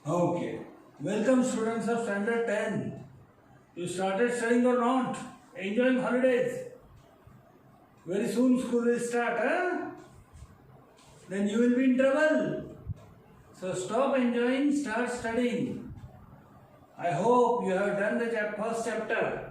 Okay. Welcome students of standard 10. You started studying or not? Enjoying holidays? Very soon school will start, huh? Then you will be in trouble. So stop enjoying, start studying. I hope you have done the first chapter.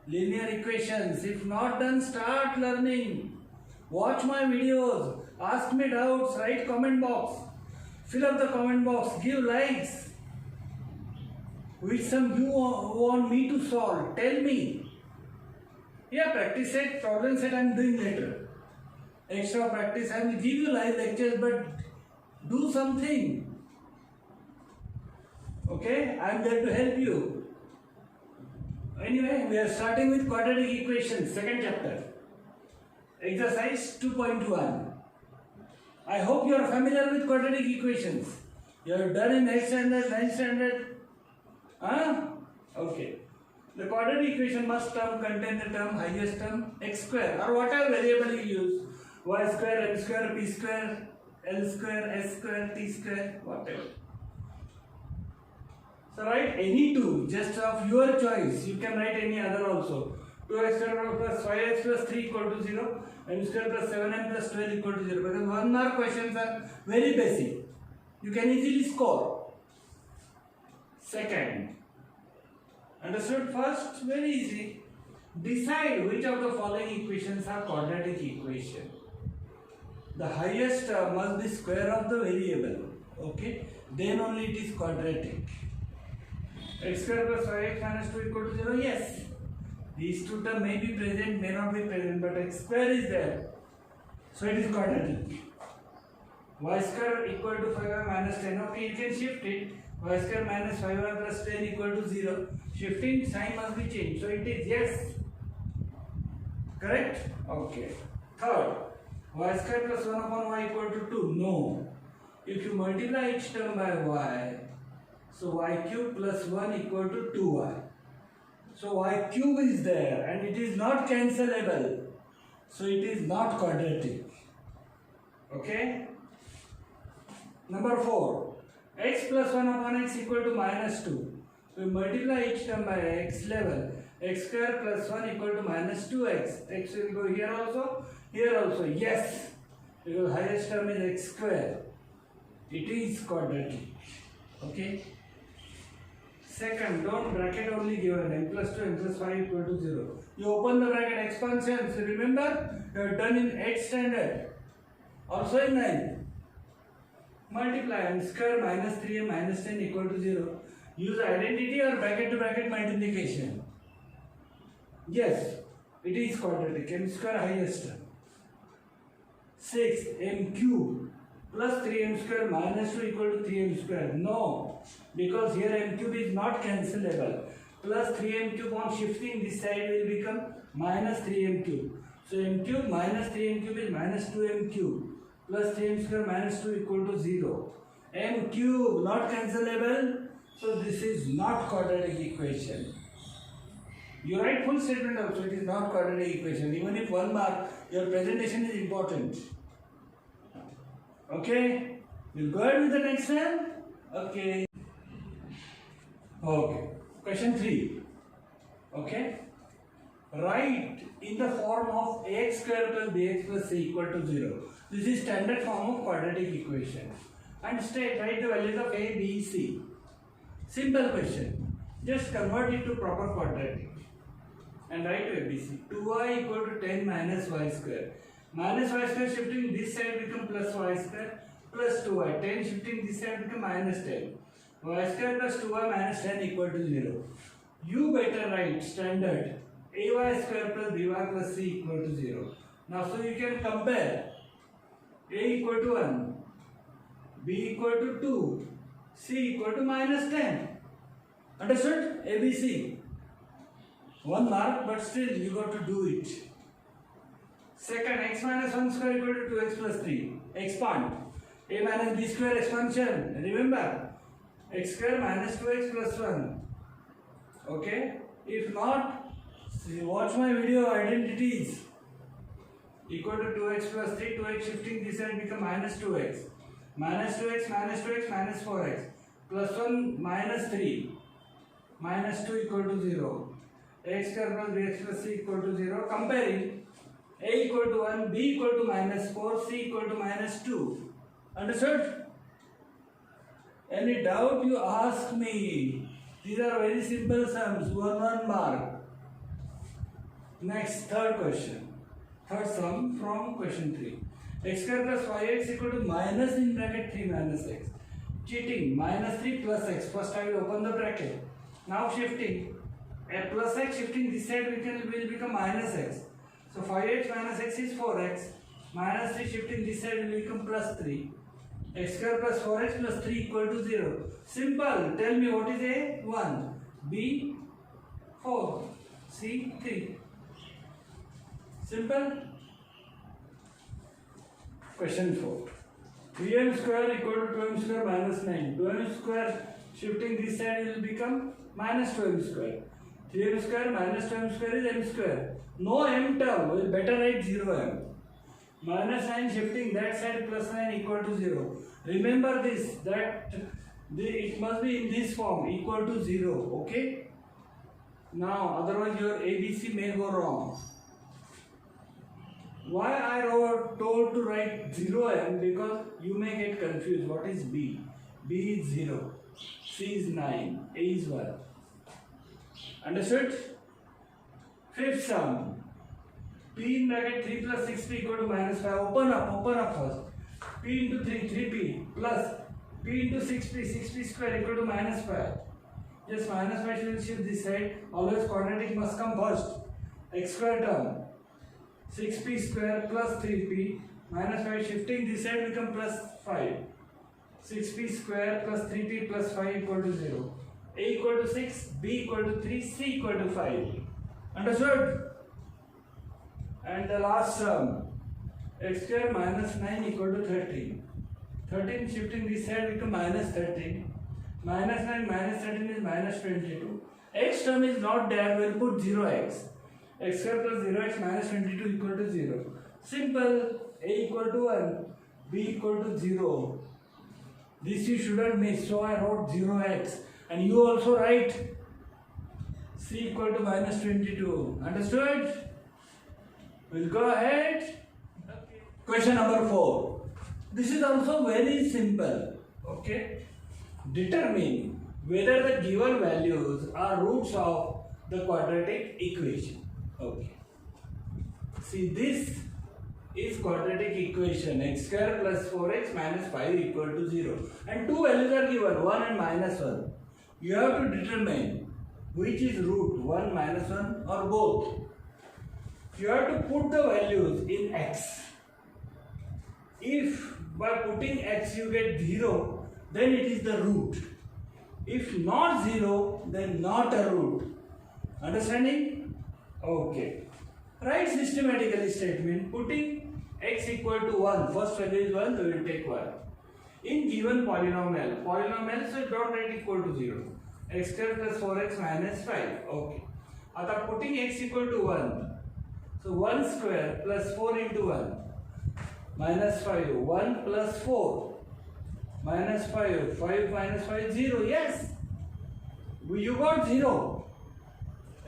Linear equations. If not done, start learning. Watch my videos. Ask me doubts. Write comment box. Fill up the comment box. Give likes. Which sum you want me to solve? Tell me. Yeah, practice set, problem set I am doing later. Extra practice. I will give you live lectures, but do something. Okay, I am there to help you. Anyway, we are starting with quadratic equations, second chapter. Exercise 2.1. I hope you are familiar with quadratic equations. You have done in 8th standard, 9th standard. Huh? Okay. The quadratic equation must contain the term highest term x square or whatever variable you use. Y square, m square, p square, l square, s square, t square, whatever. So write any two, just of your choice. You can write any other also. 2x square plus 5x plus 3 equal to 0, m square plus 7m plus 12 equal to 0. Because 1 mark questions are very basic. You can easily score. Second. Understood? First, very easy. Decide which of the following equations are quadratic equation. The highest must be square of the variable. Okay? Then only it is quadratic. X square plus 5x minus 2 equal to 0. Yes. These two terms may be present, may not be present, but x square is there. So it is quadratic. Y square equal to 5y minus 10. Okay, you can shift it. Y square minus 5y plus 10 equal to 0. Shifting sign must be changed. So it is yes. Correct? Okay. Third, y square plus 1 upon y equal to 2. No. If you multiply each term by y, so y cube plus 1 equal to 2y. So y cube is there and it is not cancelable. So it is not quadratic. Okay? Number 4. X plus 1 upon x equal to minus 2. We multiply each term by x level. X square plus 1 equal to minus 2x. X will go here also, here also. Yes. Because highest term is x square. It is quadratic. Okay. Second, don't bracket only given. M plus 2, m plus 5 equal to 0. You open the bracket expansions. Remember, you have done in 8th standard. Also in 9th. Multiply m square minus 3m minus 10 equal to 0. Use identity or bracket to bracket multiplication. Yes, it is quadratic. M square highest term. 6. M cube plus 3m square minus 2 equal to 3m square. No, because here m cube is not cancelable. Plus 3m cube on shifting this side will become minus 3m cube. So m cube minus 3m cube is minus 2m cube. Plus 3m square minus 2 equal to 0. M cube not cancelable. So this is not quadratic equation. You write full statement also, it is not quadratic equation. Even if 1 mark, your presentation is important. Okay? We'll go ahead with the next one. Okay. Okay. Question 3. Okay? Write in the form of ax square plus bx plus c equal to 0. This is standard form of quadratic equation. And write the values of a, b, c. Simple question. Just convert it to proper quadratic. And write to ABC. 2y equal to 10 minus y square. Minus y square shifting this side become plus y square plus 2y. 10 shifting this side become minus 10. Y square plus 2y minus 10 equal to 0. You better write standard ay square plus by plus c equal to 0. Now so you can compare. A equal to 1. B equal to 2. C equal to minus 10. Understood? ABC. 1 mark, but still you got to do it. Second, x minus 1 square equal to 2x plus 3. Expand. A minus b square expansion. Remember, x square minus 2x plus 1. Okay? If not, watch my video identities. Equal to 2x plus 3. 2x shifting this side become minus 2x. Minus 2x minus 2x minus 4x. plus 1 minus 3 minus 2 equal to 0. X square plus bx plus c equal to 0. Comparing a equal to 1, b equal to minus 4, c equal to minus 2. Understood? Any doubt you ask me. These are very simple sums, 1 mark. Next, third question. Third sum from question 3. X square plus 5x equal to minus in bracket 3 minus x. Cheating, minus 3 plus x. First I will open the bracket. Now shifting. A plus x shifting this side will become minus x. So 5x minus x is 4x. Minus 3 shifting this side will become plus 3. X square plus 4x plus 3 equal to 0. Simple. Tell me what is A? 1. B? 4. C? 3. Simple. Question 4. 3m square equal to 2m square minus 9. 2m square shifting this side will become minus 2m square. 3m square minus 2m square is m square. No m term. We'll better write 0m. Minus 9 shifting that side plus 9 equal to 0. Remember this, that it must be in this form, equal to 0. Okay? Now, otherwise your ABC may go wrong. Why I told to write 0m? Because you may get confused. What is B? B is 0. C is 9. A is 1. Understood? Fifth sum. P in bracket 3 plus 6p equal to minus 5. Open up first. P into 3, 3p plus p into 6p, 6p square equal to minus 5. Just minus 5 will shift this side. Always quadratic must come first. X square term. 6p square plus 3p minus 5 shifting this side become plus 5. 6p square plus 3p plus 5 equal to 0. A equal to 6, B equal to 3, C equal to 5. Understood? And the last sum, x square minus 9 equal to 13. 13 shifting this side become minus 13. Minus 9 minus 13 is minus 22. X term is not there, we'll put 0x. X square plus 0x minus 22 equal to 0. Simple. A equal to 1, B equal to 0. This you shouldn't miss, so I wrote 0x. And you also write C equal to minus 22. Understood? We'll go ahead. Okay. Question number 4. This is also very simple. Okay. Determine whether the given values are roots of the quadratic equation. Okay. See, this is quadratic equation. X square plus 4x minus 5 equal to 0. And two values are given, 1 and minus 1. You have to determine which is root, 1, minus 1 or both. You have to put the values in x. If by putting x you get 0, then it is the root. If not 0, then not a root. Understanding? Okay. Write systematically statement. Putting x equal to 1. First value is 1, we will take 1. In given polynomial, so don't write equal to 0. X square plus 4x minus 5. Okay. Now putting x equal to 1. So 1 square plus 4 into 1 minus 5. 1 plus 4 minus 5. 5 minus 5 0. Yes. You got 0.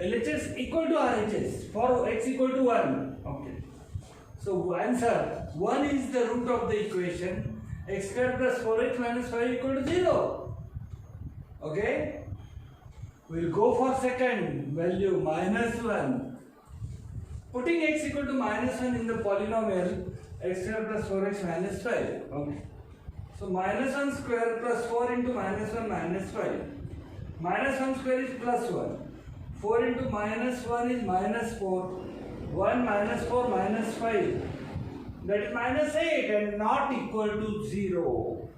LHS equal to RHS for x equal to 1. Okay. So answer 1 is the root of the equation. X square plus 4x minus 5 equal to 0. Okay. We'll go for second value minus 1. Putting x equal to minus 1 in the polynomial x square plus 4x minus 5. Okay. So minus 1 square plus 4 into minus 1 minus 5. Minus 1 square is plus 1. 4 into minus 1 is minus 4. 1 minus 4 minus 5. That is minus 8 and not equal to 0.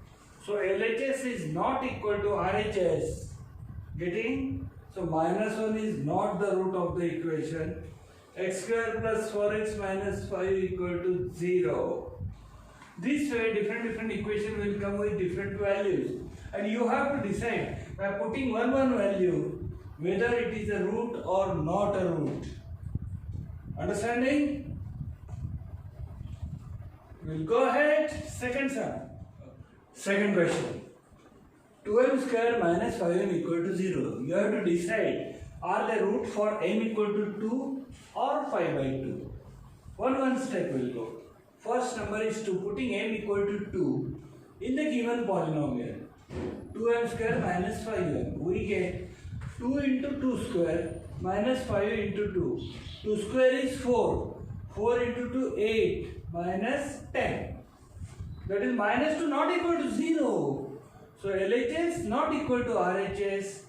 So LHS is not equal to RHS. Getting? So minus 1 is not the root of the equation. X square plus 4x minus 5 equal to 0. This way different equation will come with different values. And you have to decide by putting one value whether it is a root or not a root. Understanding? We'll go ahead. Second sum. Second question. 2 2m square minus 5m equal to 0. You have to decide, are the root for m equal to 2 or 5 by 2. One step will go. First number is 2. Putting m equal to 2 in the given polynomial, 2m square minus 5m, we get 2 into 2 square minus 5 into 2. 2 square is 4. 4 into 2, 8 minus 10. That is minus 2 not equal to 0. So LHS not equal to RHS.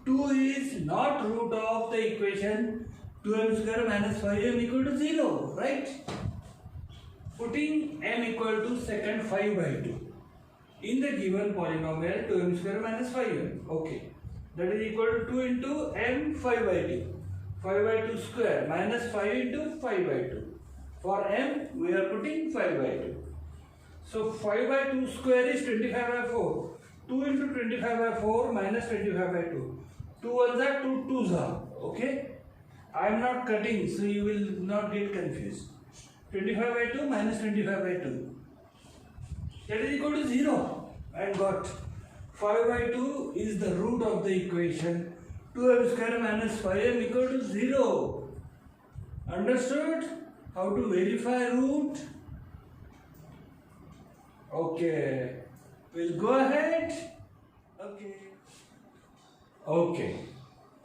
2 is not root of the equation 2m square minus 5m equal to 0. Right? Putting m equal to second 5 by 2 in the given polynomial 2m square minus 5m. Okay. That is equal to 2 into m 5 by 2. 5 by 2 square minus 5 into 5 by 2. For m we are putting 5 by 2. So 5 by 2 square is 25 by 4. 2 into 25 by 4 minus 25 by 2. 2 ones are 2 twos are. Okay? I am not cutting, so you will not get confused. 25 by 2 minus 25 by 2. That is equal to 0. And got 5 by 2 is the root of the equation. 2m square minus 5m equal to 0. Understood? How to verify root? Okay. We'll go ahead. Okay.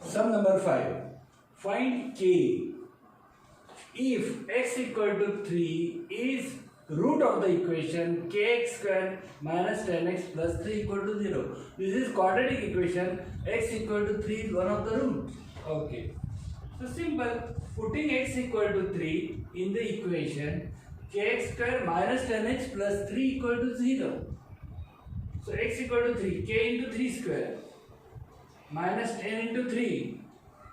Sum number 5. Find k if x equal to 3 is root of the equation kx square minus 10x plus 3 equal to 0. This is quadratic equation. X equal to 3 is one of the roots. Okay. So simple. Putting x equal to 3 in the equation kx square minus 10x plus 3 equal to 0. So x equal to 3, k into 3 square minus 10 into 3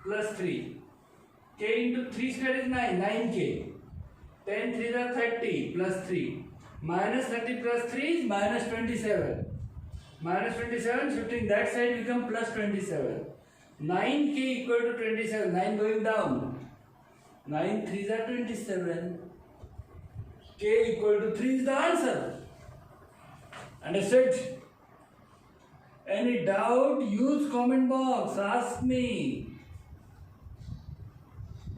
plus 3. K into 3 square is 9, 9k. 10 3 are 30 plus 3. Minus 30 plus 3 is minus 27. Minus 27 shifting that side become plus 27. 9k equal to 27. 9 going down. 9 3s are 27. K equal to 3 is the answer. Understood? Any doubt? Use comment box. Ask me.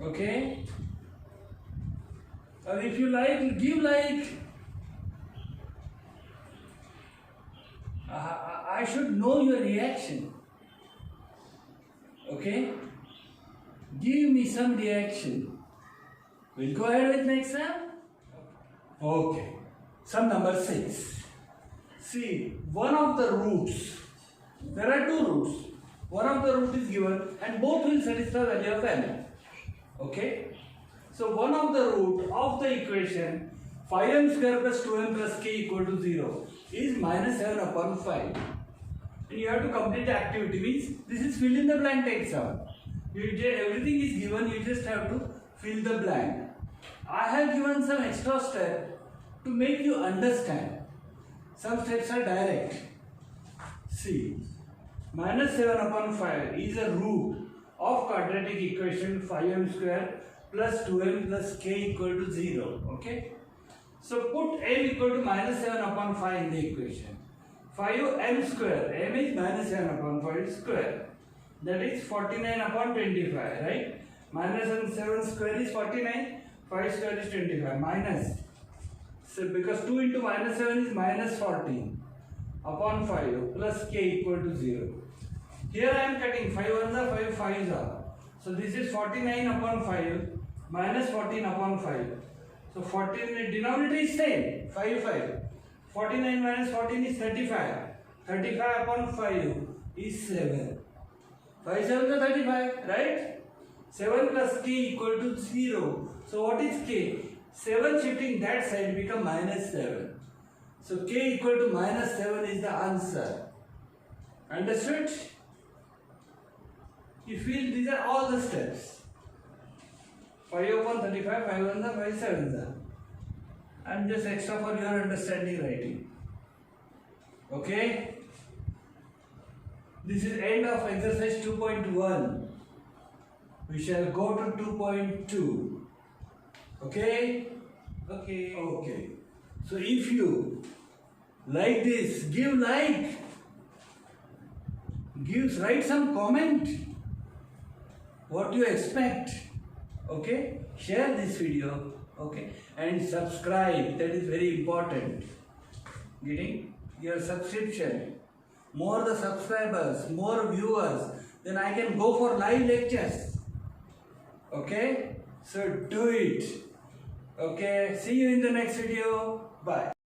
Okay? And if you like, give like. I should know your reaction. Okay? Give me some reaction. We'll go ahead with next sum. Okay. Sum number 6. See, one of the roots. There are two roots. One of the root is given and both will satisfy value of n. Okay? So one of the root of the equation 5m square plus 2m plus k equal to 0 is minus 7 upon 5. And you have to complete the activity. Means this is fill in the blank exam. Everything is given, you just have to fill the blank. I have given some extra step to make you understand. Some steps are direct. See, minus 7 upon 5 is a root of quadratic equation 5m square plus 2m plus k equal to 0. Okay? So put m equal to minus 7 upon 5 in the equation. 5m square, m is minus 7 upon 5 square. That is 49 upon 25, right? Minus 7 square is 49, 5 square is 25. Minus. So because 2 into minus 7 is minus 14 upon 5 plus k equal to 0. Here I am cutting 5 ones are 5 5s are. So this is 49 upon 5 minus 14 upon 5. So 14 denominator is same 5 5. 49 minus 14 is 35. 35 upon 5 is 7. 5 7 is 35, right? 7 plus k equal to 0. So what is k? 7 shifting that side become minus 7. So k equal to minus 7 is the answer. Understood? You feel these are all the steps. 5 upon 35, 5 1 are 5 7 are. I'm just extra for your understanding writing. Okay? This is end of exercise 2.1. We shall go to 2.2. Okay? Okay. So if you like this, give like. write some comment what you expect. Okay, share this video. Okay, and subscribe, that is very important. Getting your subscription, more the subscribers, more viewers, then I can go for live lectures. Okay, so do it. Okay, see you in the next video. Bye.